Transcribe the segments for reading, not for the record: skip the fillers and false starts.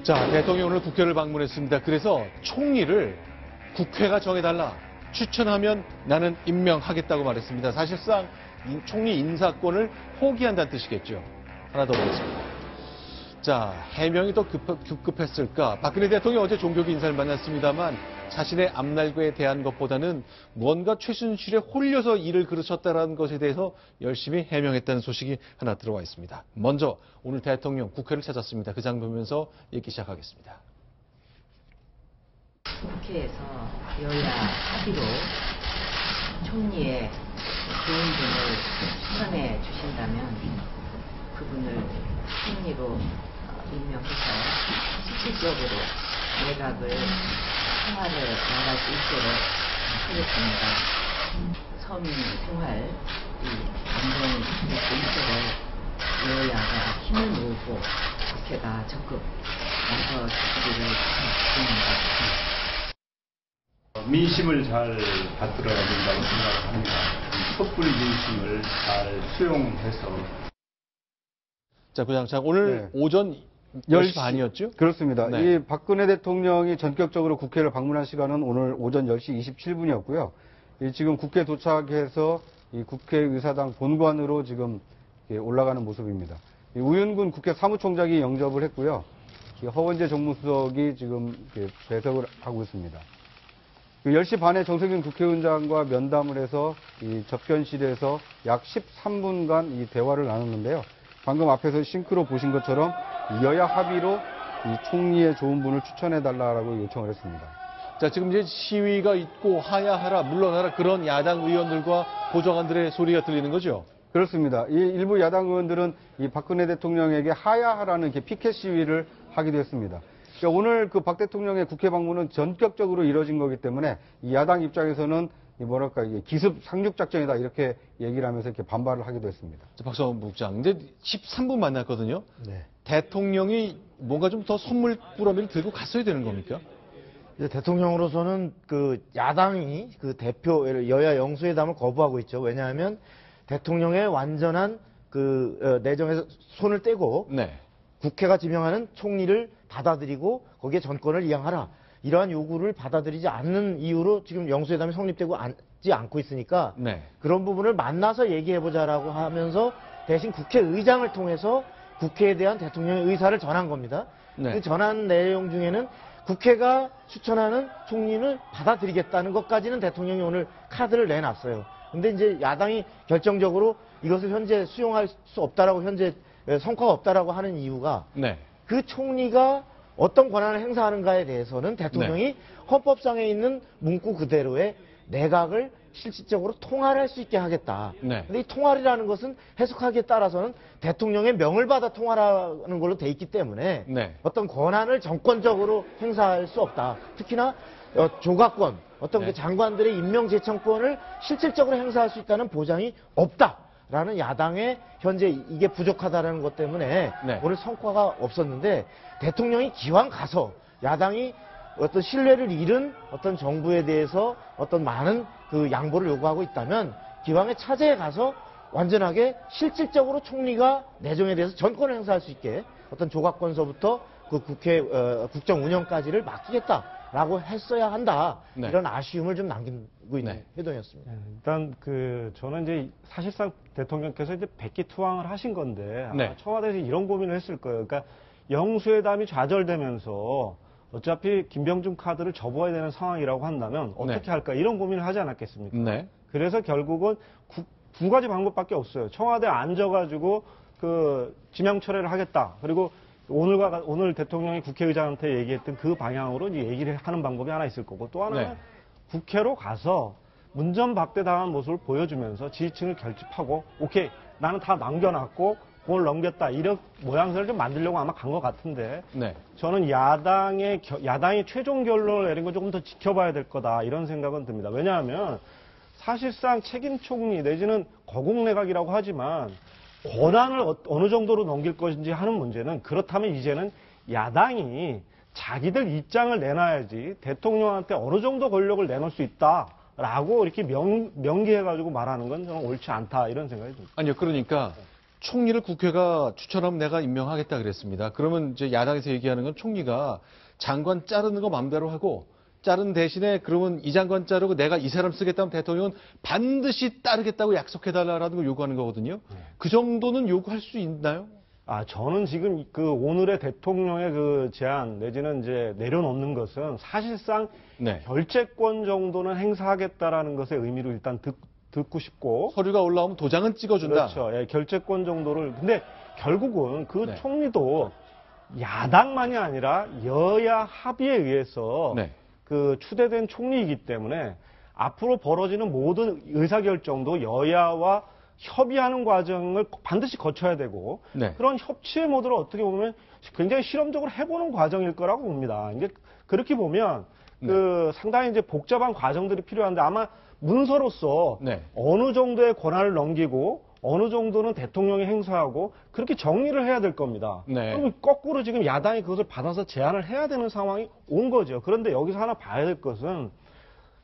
자, 대통령이 오늘 국회를 방문했습니다. 그래서 총리를 국회가 정해달라. 추천하면 나는 임명하겠다고 말했습니다. 사실상 총리 인사권을 포기한다는 뜻이겠죠. 하나 더 보겠습니다. 자, 해명이 더 급급했을까? 박근혜 대통령이 어제 종교계 인사를 만났습니다만 자신의 앞날과에 대한 것보다는 무언가 최순실에 홀려서 일을 그르쳤다는 것에 대해서 열심히 해명했다는 소식이 하나 들어와 있습니다. 먼저 오늘 대통령 국회를 찾았습니다. 그 장면 보면서 얘기 시작하겠습니다. 국회에서 여야 합의로 총리의 좋은 분을 추천해 주신다면 그분을 총리로 임명해서 실질적으로 내각을 생활을 나갈 수 있도록 하겠습니다. 서민 생활 안정이 될 수 있도록 여야가 힘을 모으고 국회가 적극 나서 주시기를 부탁드립니다. 민심을 잘 받들어야 된다고 생각합니다. 촛불 민심을 잘 수용해서. 자, 부장장 오늘 오전 10시 반이었죠? 그렇습니다. 네. 이 박근혜 대통령이 전격적으로 국회를 방문한 시간은 오늘 오전 10시 27분이었고요. 지금 국회 도착해서 이 국회의사당 본관으로 지금 올라가는 모습입니다. 우윤근 국회 사무총장이 영접을 했고요. 허원재 정무수석이 지금 배석을 하고 있습니다. 10시 반에 정세균 국회의장과 면담을 해서 이 접견실에서 약 13분간 이 대화를 나눴는데요. 방금 앞에서 싱크로 보신 것처럼 여야 합의로 이 총리의 좋은 분을 추천해달라고 요청을 했습니다. 자, 지금 이제 시위가 있고 하야하라, 물러나라 그런 야당 의원들과 보좌관들의 소리가 들리는 거죠? 그렇습니다. 이 일부 야당 의원들은 이 박근혜 대통령에게 하야하라는 피켓 시위를 하기도 했습니다. 그러니까 오늘 그 박 대통령의 국회 방문은 전격적으로 이뤄진 거기 때문에 이 야당 입장에서는 이게 기습 상륙 작전이다 이렇게 얘기를 하면서 이렇게 반발을 하기도 했습니다. 박성원 부국장, 근데 13분 만났거든요. 네. 대통령이 뭔가 좀 더 선물 꾸러미를 들고 갔어야 되는 겁니까? 이제 대통령으로서는 그 야당이 그 대표 여야 영수회담을 거부하고 있죠. 왜냐하면 대통령의 완전한 그 내정에서 손을 떼고 네. 국회가 지명하는 총리를 받아들이고 거기에 전권을 이양하라. 이러한 요구를 받아들이지 않는 이유로 지금 영수회담이 성립되고 않고 있으니까 네. 그런 부분을 만나서 얘기해보자라고 하면서 대신 국회의장을 통해서 국회에 대한 대통령의 의사를 전한 겁니다. 네. 그 전한 내용 중에는 국회가 추천하는 총리를 받아들이겠다는 것까지는 대통령이 오늘 카드를 내놨어요. 근데 이제 야당이 결정적으로 이것을 현재 수용할 수 없다라고 현재 성과가 없다라고 하는 이유가 네. 그 총리가 어떤 권한을 행사하는가에 대해서는 대통령이 헌법상에 있는 문구 그대로의 내각을 실질적으로 통할할 수 있게 하겠다. 네. 근데 이 통할이라는 것은 해석하기에 따라서는 대통령의 명을 받아 통할하는 걸로 돼 있기 때문에 네. 어떤 권한을 정권적으로 행사할 수 없다. 특히나 조각권, 어떤 네. 그 장관들의 임명 제청권을 실질적으로 행사할 수 있다는 보장이 없다. 라는 야당의 현재 이게 부족하다는 것 때문에 네. 오늘 성과가 없었는데 대통령이 기왕 가서 야당이 어떤 신뢰를 잃은 어떤 정부에 대해서 어떤 많은 그 양보를 요구하고 있다면 기왕에 차제에 가서 완전하게 실질적으로 총리가 내정에 대해서 전권을 행사할 수 있게 어떤 조각권서부터 그 국회 국정 운영까지를 맡기겠다라고 했어야 한다. 네. 이런 아쉬움을 좀 남기고 있는 회동이었습니다. 일단 저는 이제 사실상 대통령께서 이제 백기투항을 하신 건데 아마 네. 청와대에서 이런 고민을 했을 거예요. 그러니까 영수회담이 좌절되면서 어차피 김병준 카드를 접어야 되는 상황이라고 한다면 어떻게 네. 할까 이런 고민을 하지 않았겠습니까? 네. 그래서 결국은 두 가지 방법밖에 없어요. 청와대에 앉아가지고 그 지명 철회를 하겠다. 그리고 오늘 대통령이 국회의장한테 얘기했던 그 방향으로 이제 얘기를 하는 방법이 하나 있을 거고 또 하나는 네. 국회로 가서 문전박대당한 모습을 보여주면서 지지층을 결집하고 오케이 나는 다 남겨놨고 공을 넘겼다 이런 모양새를 좀 만들려고 아마 간 것 같은데 네. 저는 야당이 최종 결론을 내린 걸 조금 더 지켜봐야 될 거다 이런 생각은 듭니다. 왜냐하면 사실상 책임 총리 내지는 거국내각이라고 하지만 권한을 어느 정도로 넘길 것인지 하는 문제는 그렇다면 이제는 야당이 자기들 입장을 내놔야지 대통령한테 어느 정도 권력을 내놓을 수 있다라고 이렇게 명기해가지고 말하는 건 저는 옳지 않다 이런 생각이 듭니다. 아니요, 그러니까 총리를 국회가 추천하면 내가 임명하겠다 그랬습니다. 그러면 이제 야당에서 얘기하는 건 총리가 장관 자르는 거 마음대로 하고 자른 대신에 그러면 이 장관 자르고 내가 이 사람 쓰겠다면 대통령은 반드시 따르겠다고 약속해달라는 걸 요구하는 거거든요. 그 정도는 요구할 수 있나요? 저는 지금 그 오늘의 대통령의 그 제안 내지는 이제 내려놓는 것은 사실상 네. 결재권 정도는 행사하겠다라는 것의 의미로 일단 듣고 싶고. 서류가 올라오면 도장은 찍어준다. 그렇죠. 예, 결재권 정도를. 근데 결국은 그 네. 총리도 야당만이 아니라 여야 합의에 의해서 네. 그 추대된 총리이기 때문에 앞으로 벌어지는 모든 의사결정도 여야와 협의하는 과정을 반드시 거쳐야 되고 네. 그런 협치의 모드를 어떻게 보면 굉장히 실험적으로 해보는 과정일 거라고 봅니다. 이제 그렇게 보면 그 상당히 이제 복잡한 과정들이 필요한데 아마 문서로서 네. 어느 정도의 권한을 넘기고 어느 정도는 대통령이 행사하고 그렇게 정리를 해야 될 겁니다. 네. 그럼 거꾸로 지금 야당이 그것을 받아서 제안을 해야 되는 상황이 온 거죠. 그런데 여기서 하나 봐야 될 것은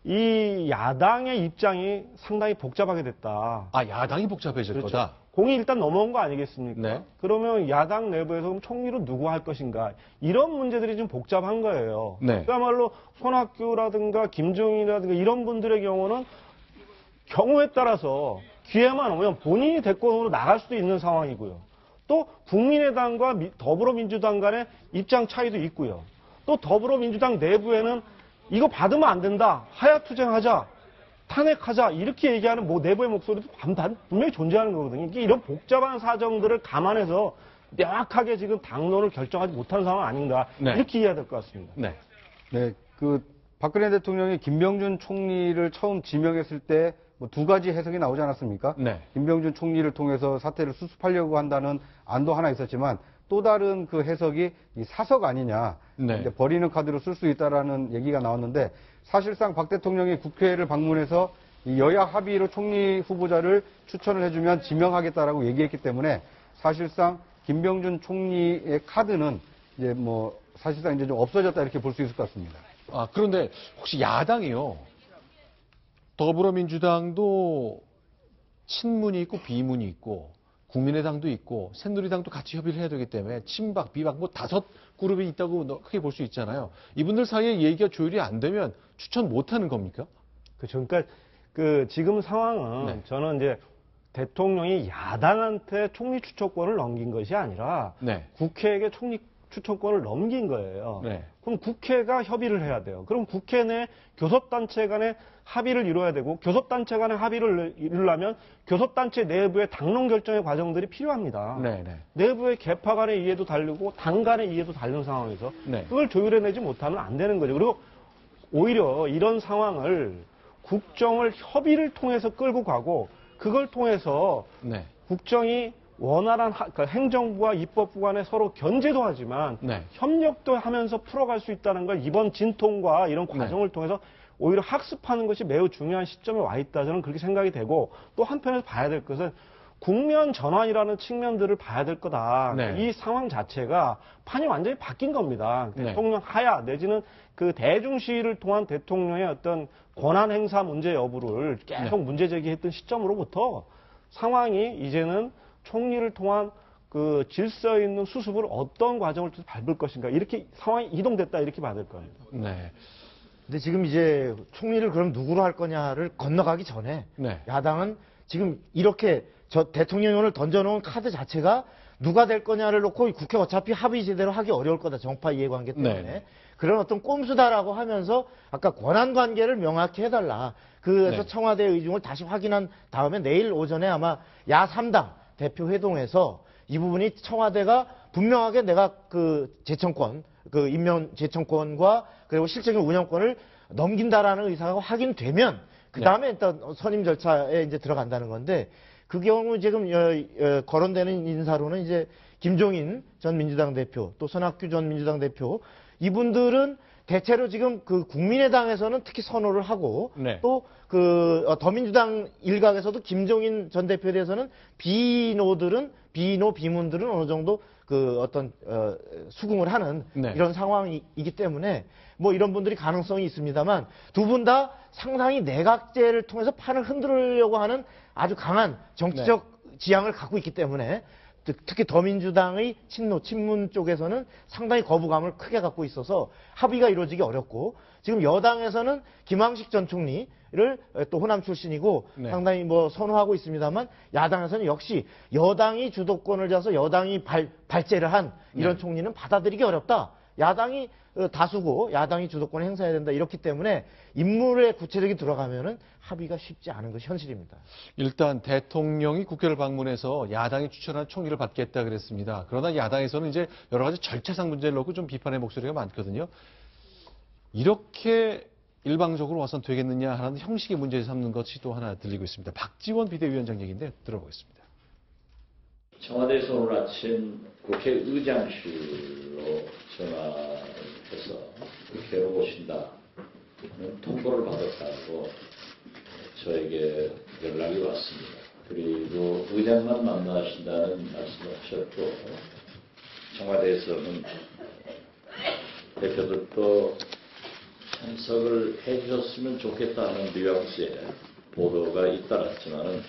이 야당의 입장이 상당히 복잡하게 됐다. 야당이 복잡해질 그렇죠. 거다. 공이 일단 넘어온 거 아니겠습니까? 네. 그러면 야당 내부에서 그럼 총리로 누구 할 것인가? 이런 문제들이 좀 복잡한 거예요. 네. 그야말로 손학규라든가 김종인이라든가 이런 분들의 경우는 경우에 따라서 기회만 오면 본인이 대권으로 나갈 수도 있는 상황이고요. 또 국민의당과 더불어민주당 간의 입장 차이도 있고요. 또 더불어민주당 내부에는 이거 받으면 안 된다. 하야투쟁하자. 탄핵하자. 이렇게 얘기하는 내부의 목소리도 분명히 존재하는 거거든요. 이게 이런 복잡한 사정들을 감안해서 명확하게 지금 당론을 결정하지 못하는 상황 아닌가. 네. 이렇게 이해해야 될 것 같습니다. 네. 네, 박근혜 대통령이 김병준 총리를 처음 지명했을 때 두 가지 해석이 나오지 않았습니까? 네. 김병준 총리를 통해서 사태를 수습하려고 한다는 안도 하나 있었지만 또 다른 그 해석이 이 사석 아니냐, 네. 이제 버리는 카드로 쓸 수 있다라는 얘기가 나왔는데 사실상 박 대통령이 국회를 방문해서 이 여야 합의로 총리 후보자를 추천을 해주면 지명하겠다라고 얘기했기 때문에 사실상 김병준 총리의 카드는 이제 사실상 이제 좀 없어졌다 이렇게 볼 수 있을 것 같습니다. 그런데 혹시 야당이요? 더불어민주당도 친문이 있고 비문이 있고 국민의당도 있고 새누리당도 같이 협의를 해야 되기 때문에 친박, 비박 5 그룹이 있다고 크게 볼 수 있잖아요. 이분들 사이에 얘기가 조율이 안 되면 추천 못 하는 겁니까? 그렇죠. 그러니까 지금 상황은 네. 저는 이제 대통령이 야당한테 총리 추천권을 넘긴 것이 아니라 네. 국회에게 총리 추천권을 넘긴 거예요. 네. 그럼 국회가 협의를 해야 돼요. 그럼 국회 내 교섭단체 간의 합의를 이루어야 되고 교섭단체 간의 합의를 이루려면 교섭단체 내부의 당론 결정의 과정들이 필요합니다. 네, 네. 내부의 계파 간의 이해도 다르고 당 간의 이해도 다른 상황에서 네. 그걸 조율해내지 못하면 안 되는 거죠. 그리고 오히려 이런 상황을 국정을 협의를 통해서 끌고 가고 그걸 통해서 네. 국정이 원활한 그러니까 행정부와 입법부 간에 서로 견제도 하지만 네. 협력도 하면서 풀어갈 수 있다는 걸 이번 진통과 이런 과정을 통해서 오히려 학습하는 것이 매우 중요한 시점에 와 있다. 저는 그렇게 생각이 되고 또 한편에서 봐야 될 것은 국면 전환이라는 측면들을 봐야 될 거다. 네. 이 상황 자체가 판이 완전히 바뀐 겁니다. 네. 대통령 하야 내지는 그 대중 시위를 통한 대통령의 어떤 권한 행사 문제 여부를 계속 문제 제기했던 시점으로부터 상황이 이제는 총리를 통한 그 질서 있는 수습을 어떤 과정을 통해서 밟을 것인가 이렇게 상황이 이동됐다 이렇게 봐야 될 겁니다. 네. 근데 지금 이제 총리를 그럼 누구로 할 거냐를 건너가기 전에 네. 야당은 지금 이렇게 대통령이 오늘 던져놓은 카드 자체가 누가 될 거냐를 놓고 국회 어차피 합의 제대로 하기 어려울 거다. 정파 이해관계 때문에. 네. 그런 어떤 꼼수다라고 하면서 아까 권한관계를 명확히 해달라. 그래서 네. 청와대 의중을 다시 확인한 다음에 내일 오전에 아마 야 3당 대표 회동에서 이 부분이 청와대가 분명하게 내가 그 재청권, 그 임명 재청권과 그리고 실질적인 운영권을 넘긴다라는 의사가 확인되면 그 다음에 일단 선임 절차에 이제 들어간다는 건데 그 경우 지금 거론되는 인사로는 이제 김종인 전 민주당 대표 또 손학규 전 민주당 대표 이분들은 대체로 지금 그 국민의당에서는 특히 선호를 하고 네. 또 그 더민주당 일각에서도 김종인 전 대표에 대해서는 비문들은 어느 정도 그 어떤 수긍을 하는 네. 이런 상황이기 때문에 뭐 이런 분들이 가능성이 있습니다만 두 분 다 상당히 내각제를 통해서 판을 흔들려고 하는 아주 강한 정치적 지향을 갖고 있기 때문에 특히 더민주당의 친문 쪽에서는 상당히 거부감을 크게 갖고 있어서 합의가 이루어지기 어렵고 지금 여당에서는 김황식 전 총리를 또 호남 출신이고 네. 상당히 뭐 선호하고 있습니다만 야당에서는 역시 여당이 주도권을 잡아서 여당이 발제를 한 이런 네. 총리는 받아들이기 어렵다. 야당이 다수고 야당이 주도권을 행사해야 된다. 이렇기 때문에 인물에 구체적이 들어가면은 합의가 쉽지 않은 것이 현실입니다. 일단 대통령이 국회를 방문해서 야당이 추천한 총리를 받겠다 그랬습니다. 그러나 야당에서는 이제 여러 가지 절차상 문제를 놓고 좀 비판의 목소리가 많거든요. 이렇게 일방적으로 와선 되겠느냐 하는 형식의 문제를 삼는 것이 또 하나 들리고 있습니다. 박지원 비대위원장 얘기인데 들어보겠습니다. 청와대에서 오늘 아침 국회의장실로 전화해서 국회로 오신다는 통보를 받았다고 저에게 연락이 왔습니다. 그리고 의장만 만나신다는 말씀을 하셨고 청와대에서는 대표들도 참석을 해주셨으면 좋겠다는 뉘앙스의 보도가 잇따랐지만은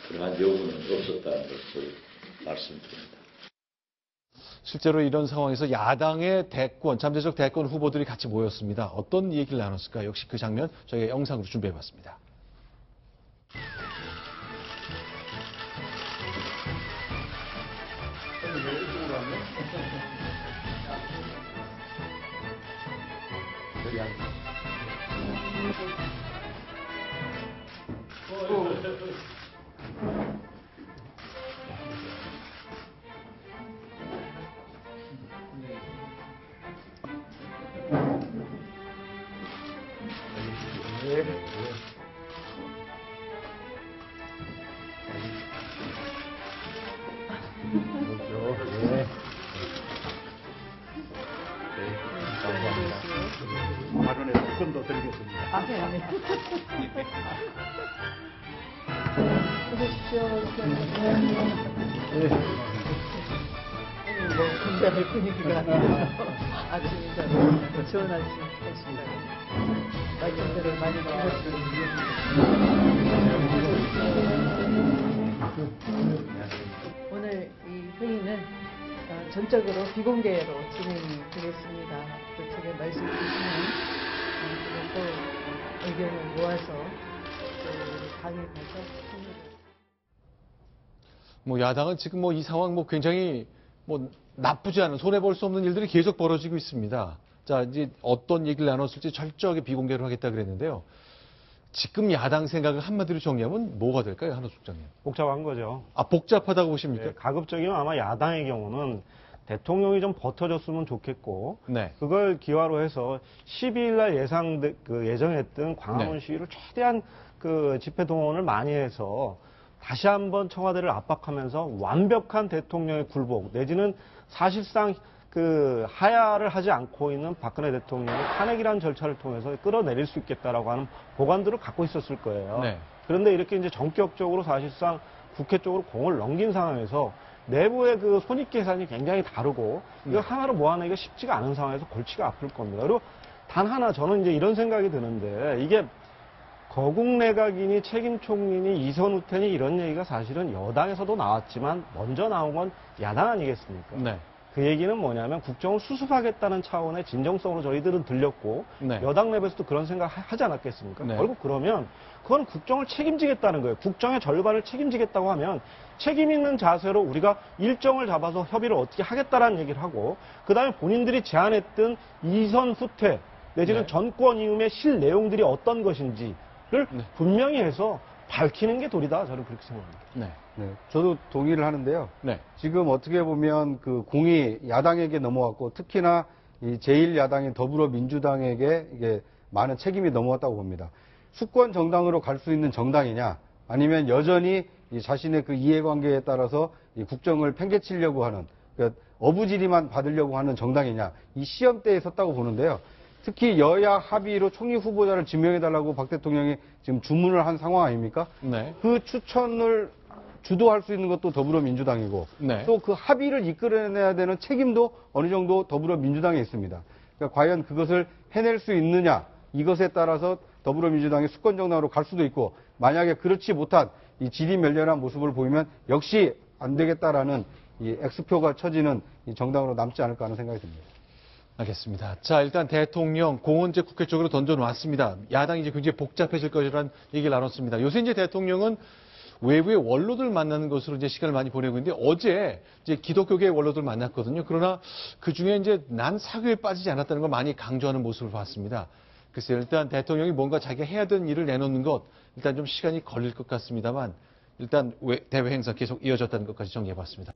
그러한 요구는 없었다는 것을 말씀드립니다. 실제로 이런 상황에서 야당의 대권, 잠재적 대권 후보들이 같이 모였습니다. 어떤 얘기를 나눴을까? 역시 그 장면 저희가 영상으로 준비해봤습니다. 발언에 조금 더 드리겠습니다. 굉장히 분위기가 아침 인사로 좋은 아침 했습니다. 말씀들을 많이 오늘 이 회의는 전적으로 비공개로 진행이 되겠습니다. 그쪽에 말씀 주시면 또 의견을 모아서 또 당에 가서 뭐 야당은 지금 이 상황 굉장히 나쁘지 않은 손해 볼 수 없는 일들이 계속 벌어지고 있습니다. 자, 이제 어떤 얘기를 나눴을지 철저하게 비공개로 하겠다 그랬는데요. 지금 야당 생각을 한마디로 정리하면 뭐가 될까요, 한호숙 국장님? 복잡한 거죠. 복잡하다고 보십니까? 네, 가급적이면 아마 야당의 경우는 대통령이 좀 버텨줬으면 좋겠고 네. 그걸 기화로 해서 12일 날 예정했던 광화문 네. 시위를 최대한 집회 동원을 많이 해서 다시 한번 청와대를 압박하면서 완벽한 대통령의 굴복 내지는 사실상 하야를 하지 않고 있는 박근혜 대통령의 탄핵이라는 절차를 통해서 끌어내릴 수 있겠다라고 하는 보관들을 갖고 있었을 거예요. 네. 그런데 이렇게 이제 전격적으로 사실상 국회 쪽으로 공을 넘긴 상황에서 내부의 손익 계산이 굉장히 다르고 이거 하나로 모아내기가 쉽지가 않은 상황에서 골치가 아플 겁니다. 그리고 단 하나 저는 이제 이런 생각이 드는데 이게 거국 내각이니 책임 총리니 이선 후퇴니 이런 얘기가 사실은 여당에서도 나왔지만 먼저 나온 건 야당 아니겠습니까? 네. 그 얘기는 뭐냐면 국정을 수습하겠다는 차원의 진정성으로 저희들은 들렸고 네. 여당 내부에서도 그런 생각 하지 않았겠습니까? 네. 결국 그러면 그건 국정을 책임지겠다는 거예요. 국정의 절반을 책임지겠다고 하면 책임 있는 자세로 우리가 일정을 잡아서 협의를 어떻게 하겠다라는 얘기를 하고 그다음에 본인들이 제안했던 이선 후퇴 내지는 네. 전권 이음의 실 내용들이 어떤 것인지를 네. 분명히 해서 밝히는 게 도리다. 저는 그렇게 생각합니다. 네. 네, 저도 동의를 하는데요. 네. 지금 어떻게 보면 공이 야당에게 넘어왔고 특히나 이 제1야당인 더불어민주당에게 이게 많은 책임이 넘어왔다고 봅니다. 수권 정당으로 갈 수 있는 정당이냐 아니면 여전히 이 자신의 이해관계에 따라서 이 국정을 팽개치려고 하는 그러니까 어부지리만 받으려고 하는 정당이냐 이 시험대에 섰다고 보는데요. 특히 여야 합의로 총리 후보자를 지명해달라고 박 대통령이 지금 주문을 한 상황 아닙니까? 네. 그 추천을 주도할 수 있는 것도 더불어민주당이고 네. 또 그 합의를 이끌어내야 되는 책임도 어느 정도 더불어민주당에 있습니다. 그러니까 과연 그것을 해낼 수 있느냐 이것에 따라서 더불어민주당이 수권 정당으로 갈 수도 있고 만약에 그렇지 못한 이 지리멸렬한 모습을 보이면 역시 안 되겠다라는 이 X표가 쳐지는 이 정당으로 남지 않을까 하는 생각이 듭니다. 알겠습니다. 자, 일단 대통령 공언제 국회 쪽으로 던져놓았습니다. 야당이 이제 굉장히 복잡해질 것이라는 얘기를 나눴습니다. 요새 이제 대통령은 외부의 원로들 만나는 것으로 이제 시간을 많이 보내고 있는데 어제 이제 기독교계 원로들 만났거든요. 그러나 그 중에 이제 난 사교에 빠지지 않았다는 걸 많이 강조하는 모습을 봤습니다. 글쎄요, 일단 대통령이 뭔가 자기가 해야 되는 일을 내놓는 것 일단 좀 시간이 걸릴 것 같습니다만 일단 대외 행사 계속 이어졌다는 것까지 정리해봤습니다.